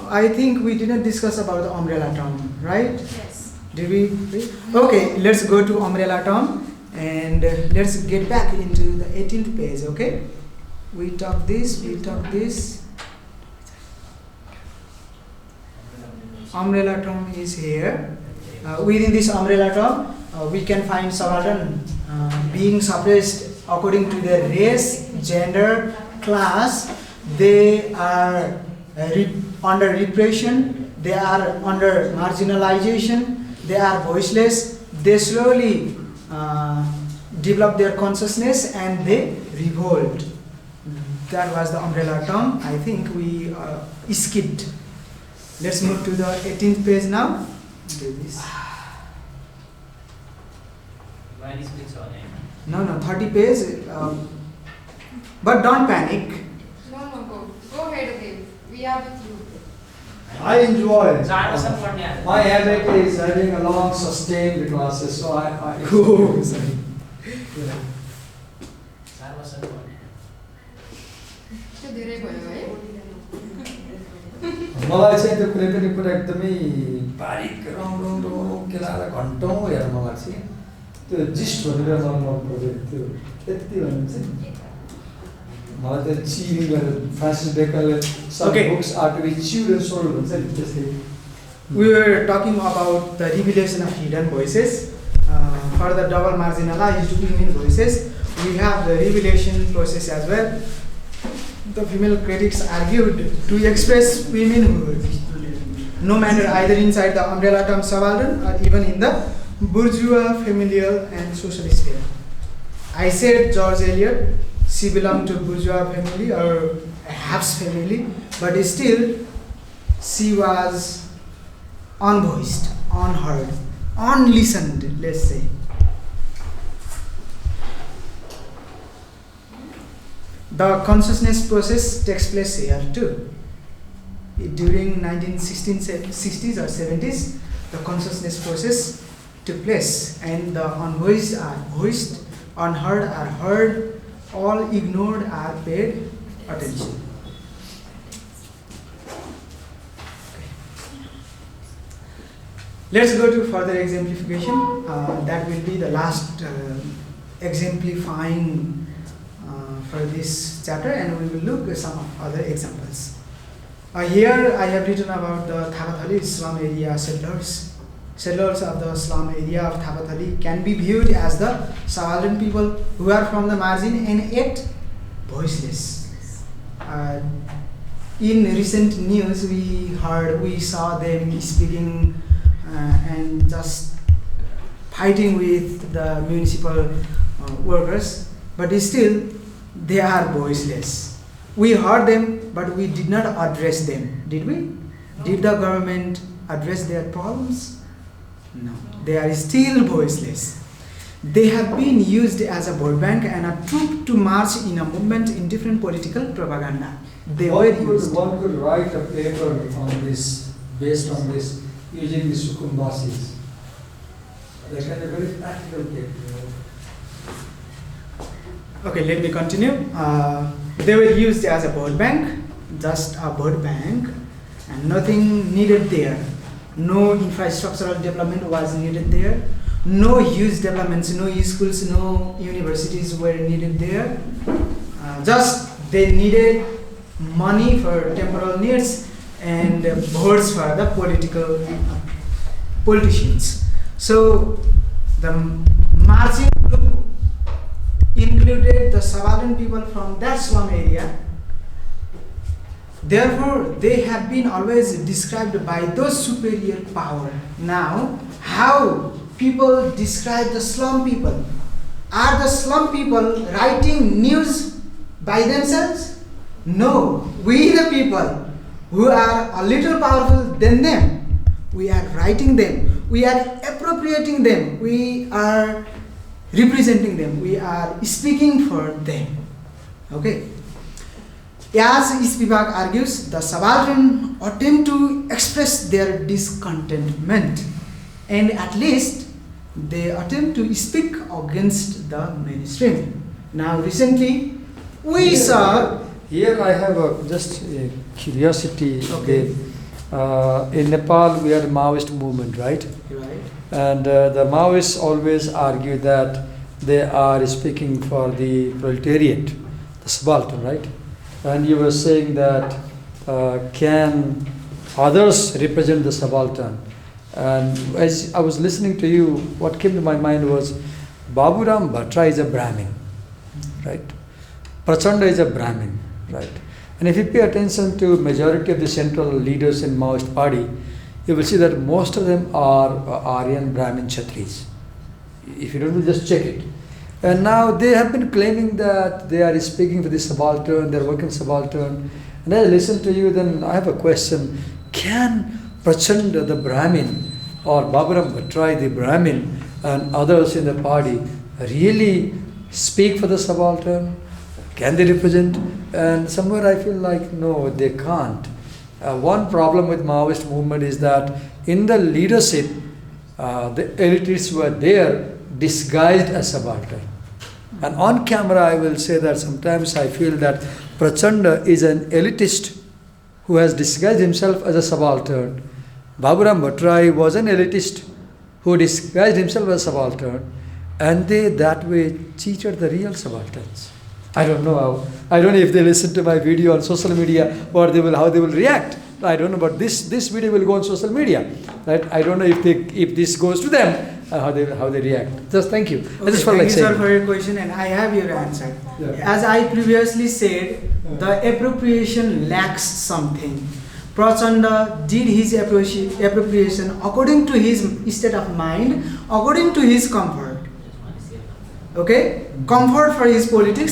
I think we didn't discuss about the umbrella term, right?
Yes.
Did we? Okay, let's go to umbrella term and let's get back into the 18th page, okay? We talk this. Umbrella term is here. Within this umbrella term, we can find subaltern being suppressed according to their race, gender, class. They are under repression, they are under marginalization, they are voiceless, they slowly develop their consciousness and they revolt. That was the umbrella term. I think we skipped. Let's move to the 18th page now. Do this.
Mine is which one?
No, 30 page. But don't panic.
No, go ahead, Dev. We are with you.
I enjoy.
Yeah.
My habit is having a long sustained classes, so I
Oh, sorry.
yeah.
त्यो धेरै भयो है
मलाई चाहिँ त्यो कुनै पनि कुरा एकदमै बारीक रौँ केलाएर घन्टौँ हेर्न मन लाग्छ कि त्यो जिस्ट भनेर मलाई मन पर्यो त्यो यति भन्नु चाहिँ मलाई त्यो चिरी गरेर Francis बेकनले some
Okay.
books are to be chewed and swallowed भन्छ नि त्यसले
We were talking about the revelation of hidden voices. For the double marginalized women voices, we have the revelation process as well. The female critics argued to express womanhood, no matter either inside the umbrella term subaltern or even in the bourgeois, familial and social sphere. I said George Eliot, she belonged to bourgeois family or perhaps family, but still she was unvoiced, unheard, unlistened, let's say. The consciousness process takes place here too. During 1960s or 70s, the consciousness process took place and the unvoiced are voiced, unheard are heard, all ignored are paid attention. Let's go to further exemplification. That will be the last exemplifying for this chapter, and we will look at some other examples. Here I have written about the Thapathali slum area settlers. Settlers of the slum area of Thapathali can be viewed as the subaltern people who are from the margin and yet voiceless. In recent news we saw them speaking and just fighting with the municipal workers, but still they are voiceless. We heard them, but we did not address them, did we?
No.
Did the government address their problems? No. They are still voiceless. They have been used as a vote bank and a troop to march in a movement in different political propaganda. They were used.
One could write a paper on this, based on this, using the sukumbasis. They can be very practical paper.
Okay, let me continue. They were used as a vote bank, just a vote bank, and nothing needed there. No infrastructural development was needed there. No huge developments, no schools, no universities were needed there. Just they needed money for temporal needs and votes for the politicians. So the marching group included the subaltern people from that slum area. Therefore, they have been always described by those superior power. Now, how people describe the slum people? Are the slum people writing news by themselves? No, we the people who are a little powerful than them, we are writing them, we are appropriating them, we are representing them, we are speaking for them. Okay. As Spivak argues, the subaltern attempt to express their discontentment, and at least they attempt to speak against the mainstream. Now recently we saw.
Here I have just a curiosity.
Okay.
In Nepal we are a Maoist movement, right?
Right.
And the Maoists always argue that they are speaking for the proletariat, the subaltern, right? And you were saying that can others represent the subaltern? And as I was listening to you, what came to my mind was Baburam Bhatra is a Brahmin, right? Prachanda is a Brahmin, right? And if you pay attention to majority of the central leaders in Maoist party, you will see that most of them are Aryan Brahmin Kshatris. If you don't, just check it. And now they have been claiming that they are speaking for the subaltern, they are working subaltern. And I listen to you, then I have a question. Can Prachanda, the Brahmin, or Baburam Bhattrai, the Brahmin, and others in the party really speak for the subaltern? Can they represent? And somewhere I feel like, no, they can't. One problem with Maoist movement is that in the leadership, the elitists were there disguised as subaltern. And on camera I will say that sometimes I feel that Prachanda is an elitist who has disguised himself as a subaltern. Baburam Bhattrai was an elitist who disguised himself as a subaltern, and they that way cheated the real subalterns. I don't know how. I don't know if they listen to my video on social media or how they will react. I don't know, but this video will go on social media. Right? I don't know if this goes to them, how they react. Just thank you.
Okay, thank you, sir, for your question, and I have your answer.
Yeah.
As I previously said, the appropriation lacks something. Prachanda did his appropriation according to his state of mind, according to his comfort. Okay? Comfort for his politics.